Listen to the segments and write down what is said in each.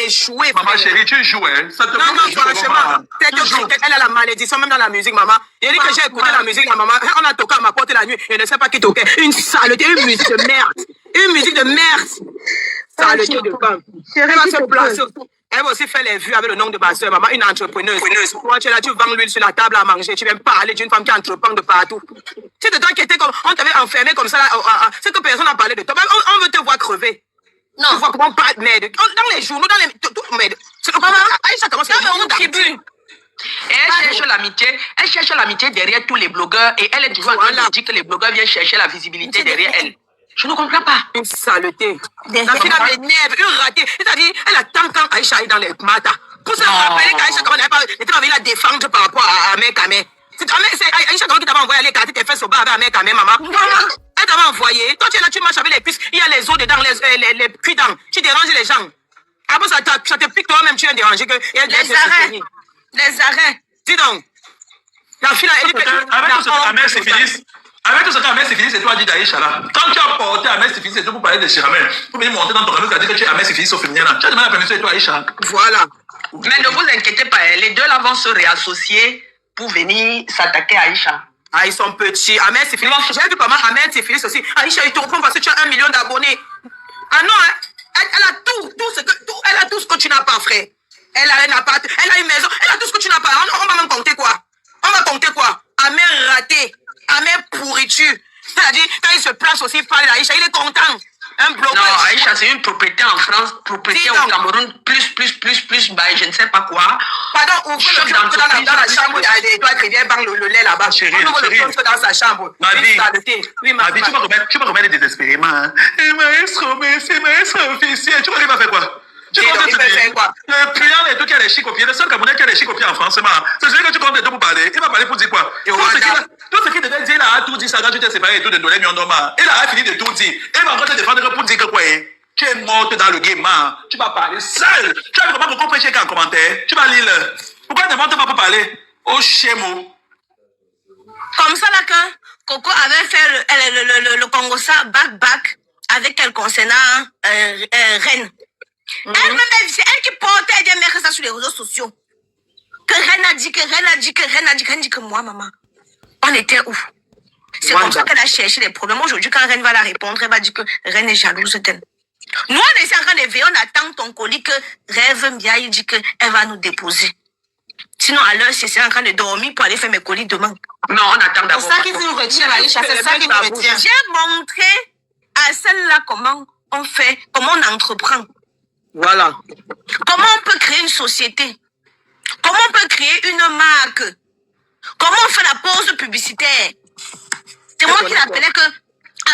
échoué. Maman chérie, tu joues, hein. Ça te non, franchement, elle a la malédiction même dans la musique, maman. Il dit que j'ai écouté la musique, la maman. On a toqué à ma porte la nuit. Je ne sais pas qui toquait. Une saleté, une musique de merde. Une musique de merde. Saleté de femme. Elle va se placer. Elle va aussi faire les vues avec le nom de ma soeur, maman, une entrepreneuse. Toi, tu es là, tu vends l'huile sur la table à manger. Tu viens parler d'une femme qui entreprend de partout. C'est de toi qui étais comme, on t'avait enfermé comme ça, c'est que personne n'a parlé de toi. On veut te voir crever. Non. Tu vois comment on parle, merde. Dans les journaux, dans les, tout, merde. C'est comment, Aïcha commence à faire tribune. Et elle cherche l'amitié derrière tous les blogueurs et elle est toujours en train de dire que les blogueurs viennent chercher la visibilité derrière elle. Je ne comprends pas. Une saleté. La fille m'énerve, une ratée. C'est-à-dire, elle attend quand Aïcha est dans les matas. Pour ça, on rappelle qu'Aïcha, quand elle n'était pas venue la défendre par rapport à Ahmed Kamé. C'est Aïcha qui t'avait envoyé aller écarter tes fesses au bar avec Ahmed Kamé, maman. Elle t'avait envoyé. Toi, tu es là, tu marches avec les puces. Il y a les os dedans, les cuits-dents. Tu déranges les gens. Après, ça te pique toi-même, tu viens déranger. Les arrêts. Dis donc. La fille, elle dit que... Avec tout ce qu'Ahmed c'est fini. Avec tout ce qu'Ahmed c'est fini, c'est toi dit d'Aïcha là. Quand tu as porté Ahmed c'est fini, c'est tout pour parler de Chiramel. Pour venir monter dans ton réseau, tu as dit que tu es Ahmed c'est fini au féminin là. Tu as demandé la permission de toi Aïcha. Voilà. Mais ne vous inquiétez pas, les deux là vont se réassocier pour venir s'attaquer à Aïcha. Ah, ils sont petits. Ahmed c'est fini. J'ai vu comment Ahmed c'est fini aussi. Aïcha, il te reprend parce que tu as 1 million d'abonnés. Ah non, hein. Elle a elle a tout ce que tu n'as pas, frère. Elle a un appart, elle a une maison, elle a tout ce que tu n'as pas. On va même compter quoi? On va compter quoi? Ahmed raté, Ahmed pourriture. C'est-à-dire, quand il se place aussi, il parle d'Aïcha, il est content. Un blocage. Non, Aïcha, c'est une propriété en France, propriété au Cameroun, plus, bah, je ne sais pas quoi. Pardon, ouvre le feu dans la chambre d'Edouard Rivière, bang le lait là-bas. Chérie, ouvre le feu dans sa chambre. Ma vie, tu vas remettre désespérément. Hein. Et maestro, mais c'est maestro officiel. Tu vois, il va faire quoi? Tu comptes te dire, le client est tout qui a les chics au pied, le seul Camerounais qui a les chics au pied en France, c'est celui que tu comptes de tout pour parler. Il va parler pour dire quoi? Tout ce qu'il devait dire, il a tout dit ça quand tu t'es séparé et tout de Dolé Myondoma. Il a fini de tout dire. Il va encore te défendre pour dire que quoi? Tu es morte dans le game, man. Tu vas parler seul. Tu as vu comment Coco prêcher en commentaire? Tu vas lire le. Pourquoi ne montes pas pour parler? Oh, chémo. Comme ça, là, quand Coco avait fait le Congo-ça back avec elle concernant Reine. Elle-même, c'est elle qui portait, elle vient mettre ça sur les réseaux sociaux. Que Reine a dit que moi, maman. On était où? C'est comme ça qu'elle a cherché les problèmes. Aujourd'hui, quand Reine va la répondre, elle va dire que Reine est jalouse d'elle. Nous, on est en train de veiller, on attend ton colis que Rêve bien, il dit qu'elle va nous déposer. Sinon, à l'heure, c'est en train de dormir pour aller faire mes colis demain. Non, on attend d'abord. C'est ça qui nous retient, Aïcha, c'est ça qui nous retient. J'ai montré à celle-là comment on fait, comment on entreprend. Voilà. Comment on peut créer une société? Comment on peut créer une marque? Comment on fait la pause publicitaire? C'est moi qui l'appelais que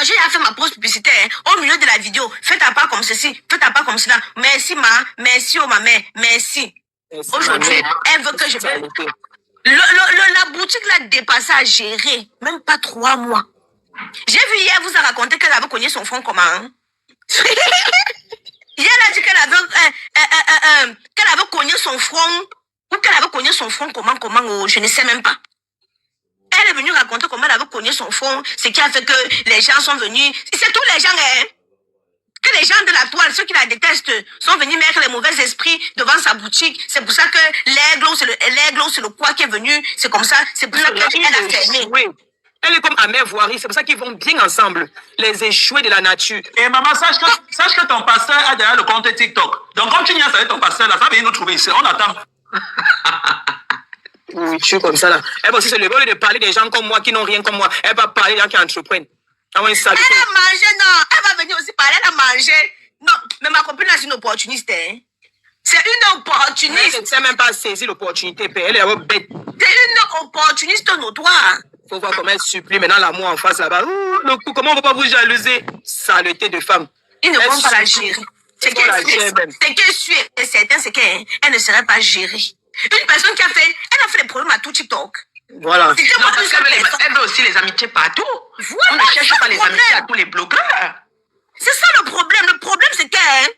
j'ai fait ma pause publicitaire au milieu de la vidéo. Faites ta part comme ceci, faites ta part comme cela. Merci ma, merci ma mère, merci. Aujourd'hui, elle veut que je fasse. La boutique l'a dépassé à gérer, même pas 3 mois. J'ai vu hier, elle vous a raconté qu'elle avait cogné son front comment? Hein? Hier, elle a dit qu'elle avait cogné son front, ou qu'elle avait cogné son front comment, oh, je ne sais même pas. Elle est venue raconter comment elle avait cogné son front, ce qui a fait que les gens sont venus, c'est tous les gens, hein, que les gens de la toile, ceux qui la détestent, sont venus mettre les mauvais esprits devant sa boutique. C'est pour ça que l'aigle, c'est le quoi qui est venu, c'est comme ça, c'est pour ça qu'elle a fermé. Oui. Elle est comme Amère Voirie, c'est pour ça qu'ils vont bien ensemble, les échoués de la nature. Et maman, sache que ton pasteur a derrière le compte TikTok. Donc, comme tu niaises avec ton pasteur, là, ça va venir nous trouver ici. On attend. Oui, je suis comme ça, là. Elle va aussi se lever, au lieu de parler des gens comme moi, qui n'ont rien comme moi. Elle va parler des gens qui entreprennent. Elle a mangé, non. Elle va venir aussi parler, elle a mangé. Non, mais ma copine, là, c'est une opportuniste, hein. C'est une opportuniste. Elle ne sait même pas saisir l'opportunité, elle est bête. C'est une opportuniste notoire. Faut voir comment elle supplie maintenant l'amour en face là-bas. Comment on ne va pas vous jalouser? Saleté de femme. Ils ne vont pas la gérer. Ce qui est sûr et certain, c'est qu'elle ne serait pas gérée. Une personne qui a fait, elle a fait des problèmes à tout TikTok. Voilà. Non, parce qu'elle veut aussi les amitiés partout. Voilà, on ne cherche pas les amitiés à tous les blogueurs. C'est ça le problème. Le problème, c'est qu'elle...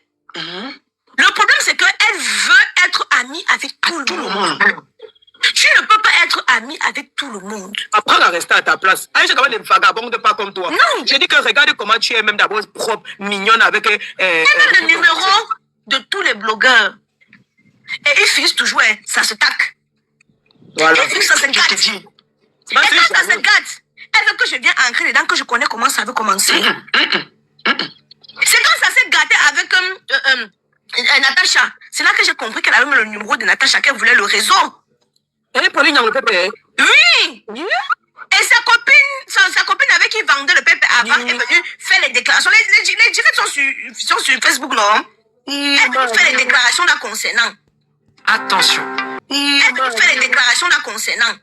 Le problème, c'est qu'elle veut être amie avec tout le monde. Tu ne peux pas être amie avec tout le monde. Apprends à rester à ta place. Aïe, j'ai quand même des vagabonds pas comme toi. Non. J'ai dit que regarde comment tu es même d'abord propre, mignonne avec... Elle a le numéro de tous les blogueurs. syphilis toujours, ça se taque. Voilà. Et ça se gâte. Et quand ça se gâte, elle veut que je vienne ancrer dedans, que je connais comment ça veut commencer. C'est quand ça s'est gâté avec Natacha. C'est là que j'ai compris qu'elle avait le numéro de Natacha, qu'elle voulait le réseau. Elle est pour lui dans le pépé. Oui. Et sa copine avec qui vendait le pépé avant est venue faire les déclarations. Les directs sont sur Facebook, non? Elle est venue faire les déclarations là concernant. Attention. Elle est venue faire les déclarations là concernant.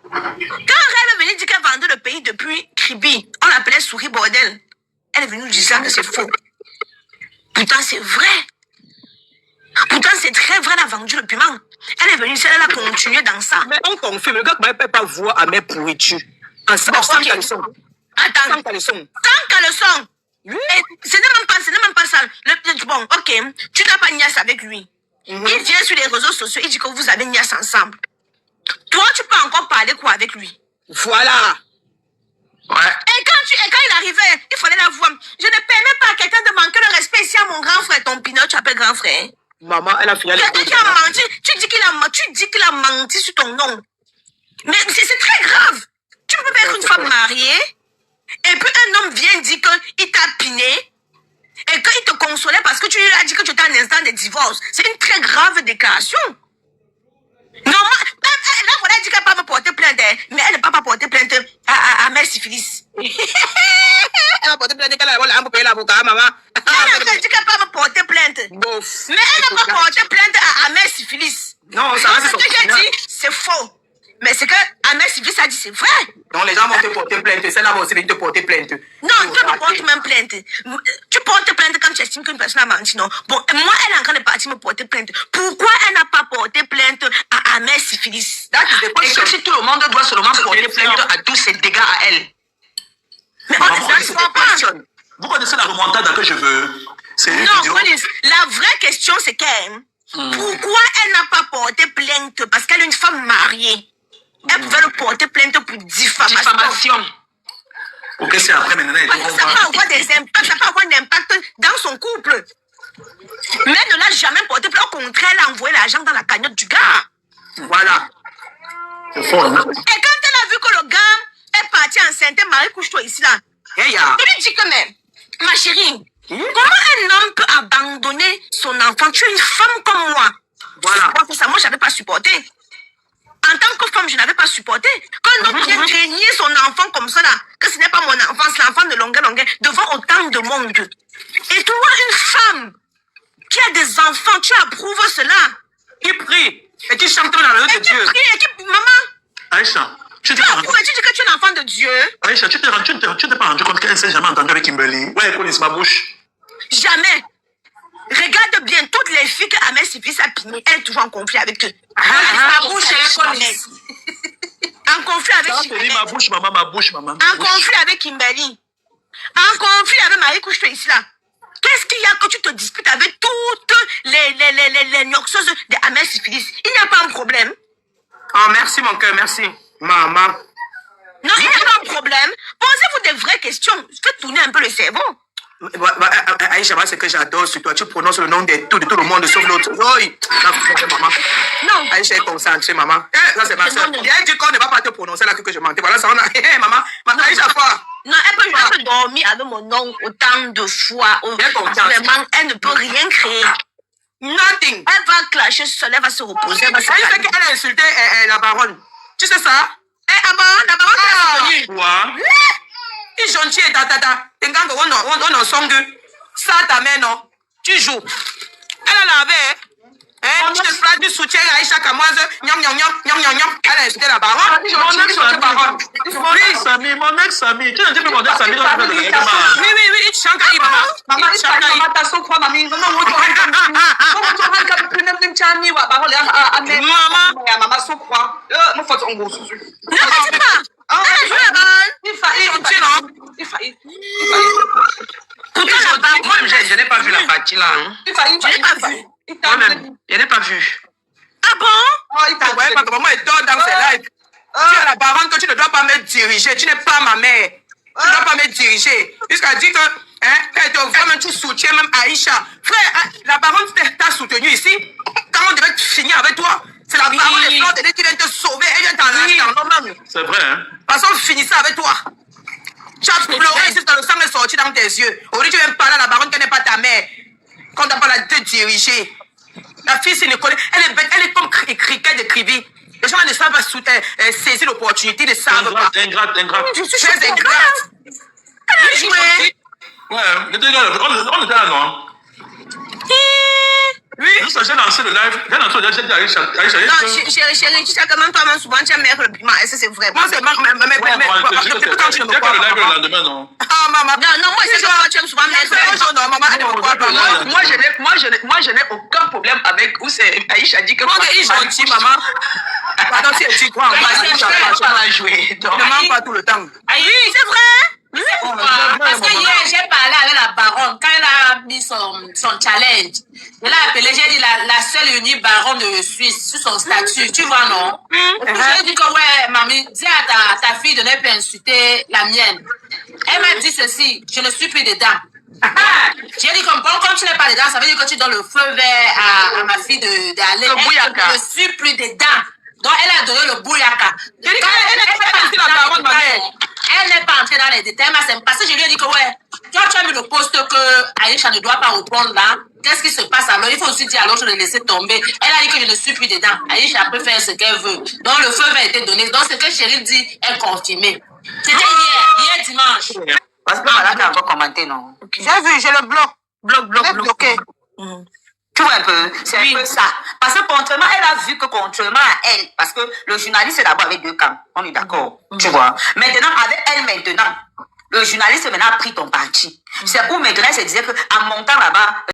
Quand elle est venue dire qu'elle vendait le pays depuis Kribi, on l'appelait Souris Bordel. Elle est venue nous dire que c'est faux. Pourtant, c'est vrai. Pourtant, c'est très vrai, elle a vendu le piment. Elle est venue ici, elle a continué dans ça. Mais on confirme, le gars ne peut pas voir à mes pourritures. Sans caleçon. Attends. Sans caleçon. Sans caleçon. Oui. Ce n'est même pas ça. Bon, ok, tu n'as pas niasse avec lui. Il vient sur les réseaux sociaux, il dit que vous avez niasse ensemble. Toi, tu peux encore parler quoi avec lui? Voilà. Ouais. Et quand il arrivait, il fallait la voir. Je ne permets pas à quelqu'un de manquer le respect ici à mon grand frère. Ton pinot, tu appelles grand frère. Maman, elle a fini les Quelqu'un qui a menti. Tu dis qu'il a menti sur ton nom. Mais c'est très grave. Tu peux pas être une femme mariée. Et puis un homme vient dire qu'il t'a piné. Et qu'il te consolait parce que tu lui as dit que tu étais en instant de divorce. C'est une très grave déclaration. Non, là, voilà, elle dit qu'elle ne va pas me porter plainte. Mais elle ne va pas porter plainte à Mère Syphilis. Elle va porter plainte qu'elle a payer l'avocat, maman. Elle dit qu'elle ne va pas me porter plainte. Bof. Mais elle ne va pas porter plainte à Mère Syphilis. Non, ça va, c'est Ce son que j'ai dit, c'est faux. Mais c'est que Mère Syphilis a dit, c'est vrai. Donc les gens vont te porter plainte. Celle-là va aussi venir te porter plainte. Non, tu ne portes même plainte. Tu portes plainte quand tu estimes qu'une personne a menti, non? Bon, moi, elle est en train de partir me porter plainte. Pourquoi elle n'a pas porté plainte à Mère Syphilis? Et que si tout le monde doit seulement porter plainte à tous ces dégâts à elle. Mais Maman, on ne c'est comprend pas. Vous connaissez la remontada que je veux? C'est une Non, vidéo. Collins, la vraie question, c'est qu'elle, pourquoi elle n'a pas porté plainte? Parce qu'elle est une femme mariée. Elle pouvait le porter plainte pour diffamation. Ok, c'est après maintenant. Ça peut avoir des impacts, ça peut avoir un impact dans son couple. Mais elle ne l'a jamais porté plainte. Au contraire, elle a envoyé l'argent dans la cagnotte du gars. Voilà. C'est fort, hein? Et quand elle a vu que le gars est parti enceinte, Marie, couche-toi ici là. Hey, ya. Je lui dis que, mais, ma chérie, comment un homme peut abandonner son enfant? Tu es une femme comme moi. Voilà. Ça, moi, je n'avais pas supporté. En tant que femme, je n'avais pas supporté. Quand un homme vient régner son enfant comme ça, là, que ce n'est pas mon enfant, c'est l'enfant de longueur, devant autant de monde. Et toi, une femme qui a des enfants, tu approuves cela. Qui prie et qui chante dans le nom de Et tu Dieu. pries, et tu... Maman, Aïcha, tu t'es tu pas approuves et tu dis que tu es l'enfant de Dieu. Aïcha, tu t'es pas rendu compte qu'elle ne s'est jamais entendue avec Kimberly? Ouais, Collins, ma bouche. Jamais. Regarde bien, toutes les filles que Amel Syphilis a pinées, elle est toujours en conflit avec eux. Ma bouche, elle est Collins. En conflit avec Ma Kimberly. bouche, maman, ma bouche, maman. En conflit avec Kimberly. En conflit avec Marie, couche-toi ici là. Qu'est-ce qu'il y a que tu te disputes avec toutes les nioxeuses de Amel Syphilis? Il n'y a pas un problème. Oh, merci, mon cœur, merci. Maman. Non, il n'y a pas un problème. Posez-vous des vraies questions. Faites tourner un peu le cerveau. Aïcha, moi, ce que j'adore sur toi, tu prononces le nom de tout le monde sauf l'autre. Oui, maman. Non. Aïcha est concentrée, maman. Ça, c'est ma soeur. Elle dit qu'on ne va pas te prononcer là que je mentais. Voilà, ça, on a. Maman, Aïcha, quoi? Non, elle peut dormir avec mon nom autant de fois. Vraiment, elle ne peut rien créer. Nothing. Elle va clasher seule, elle va se reposer. Elle va se Elle fait calmer. qu'elle a insulté la baronne. Tu sais ça? La baronne, elle a dit. Quoi? Il est gentil et tata. T'es quand on en songe. Ça, ta mère, non? Tu joues. Elle a lavé. Hein? Tu te feras du soutien à Aïcha Kamoise. Nyam, nyam, nyam, nyam, nyam, nyam. Elle a insulté la baronne. Mon ex-ami, mon ex-ami. Tu n'as dit que mon ex-ami doit faire de Oui, il chante à maman. Mama, Il chante à mama taso kwa mami. Mama woto hanka pina mchani wa bahole ame. Maman. Ya mama so kwa. Mo foto ngo susu. Ne me dis pas. Elle a joué la baronne. Il faillit. Pourtant, la baronne. Moi-même, je n'ai pas vu la partie là. Hein. Je n'ai pas vu. Moi-même, je n'ai pas vu. Ah bon? Tu voyais pas que maman est dort dans ses lives. Tu es la baronne que tu ne dois pas me diriger. Tu n'es pas ma mère. Tu ne dois pas me diriger. Puisqu'elle dit que, qu'elle te voit même, tu soutiens même Aïcha. Frère, la baronne t'a soutenu ici. Quand on devait finir avec toi. C'est la parole des fleurs de Dieu qui vient te sauver. Elle vient t'enracher en homme. C'est vrai, hein? Parce qu'on finissait avec toi. Tu as pleuré jusqu'à le sang est sorti dans tes yeux. Aujourd'hui, tu viens parler à la baronne qui n'est pas ta mère. Quand on n'a pas la te diriger. La fille, c'est une collègue. Elle est bête, elle est comme criquet de cribi. Les gens ne savent pas saisir l'opportunité, ils ne savent pas. Ingrate. Je suis très ingrate. Elle a joué. Ouais, on était là, non? Oui. Juste, j'ai lancé le live. J'ai lancé le live, j'ai dit à Aïcha. Non, chérie, tu sais comment toi-même, souvent, tu as mère le piment. Est-ce que c'est vrai? Moi, c'est quand tu ne me J'ai crois fait le live pas. le lendemain, non? Ah, maman. Non, moi, c'est que tu aimes souvent mère. Non, maman, elle ne me croit pas. Moi, je n'ai aucun problème avec où c'est Aïcha dit que. Moi, je suis gentille, maman. Pardon, si elle dit quoi? Je pas la jouer. Ne mens pas tout le temps. Oui, c'est vrai. Parce que hier, j'ai parlé avec la baronne quand elle a mis son challenge. Elle a appelé, j'ai dit la seule et unique baronne de Suisse sur son statut. Tu vois, non? J'ai dit que, ouais, mamie, dis à ta fille de ne pas insulter la mienne. Elle m'a dit ceci, je ne suis plus dedans. J'ai dit comme bon, comme tu n'es pas dedans, ça veut dire que tu donnes le feu vert à ma fille d'aller. Je ne suis plus dedans. Donc, elle a donné le bouyaka. Elle n'est pas entrée dans les détails, mais c'est parce que je lui ai dit que, ouais, quand tu as mis le poste que Aïcha ne doit pas reprendre là, qu'est-ce qui se passe alors? Il faut aussi dire à l'autre de laisser tomber. Elle a dit que je ne suis plus dedans. Aïcha peut faire ce qu'elle veut. Donc, le feu va être donné. Donc, ce que Chérie dit est confirmé. C'était hier dimanche. Parce que Malak a encore commenté, non? J'ai vu, j'ai le bloqué. Tu vois un peu, c'est un peu ça. Parce que contrairement, elle a vu que contrairement à elle, parce que le journaliste est d'abord avec deux camps, on est d'accord, tu vois. Maintenant, avec elle, le journaliste maintenant a pris ton parti. C'est où maintenant elle se disait qu'en montant là-bas,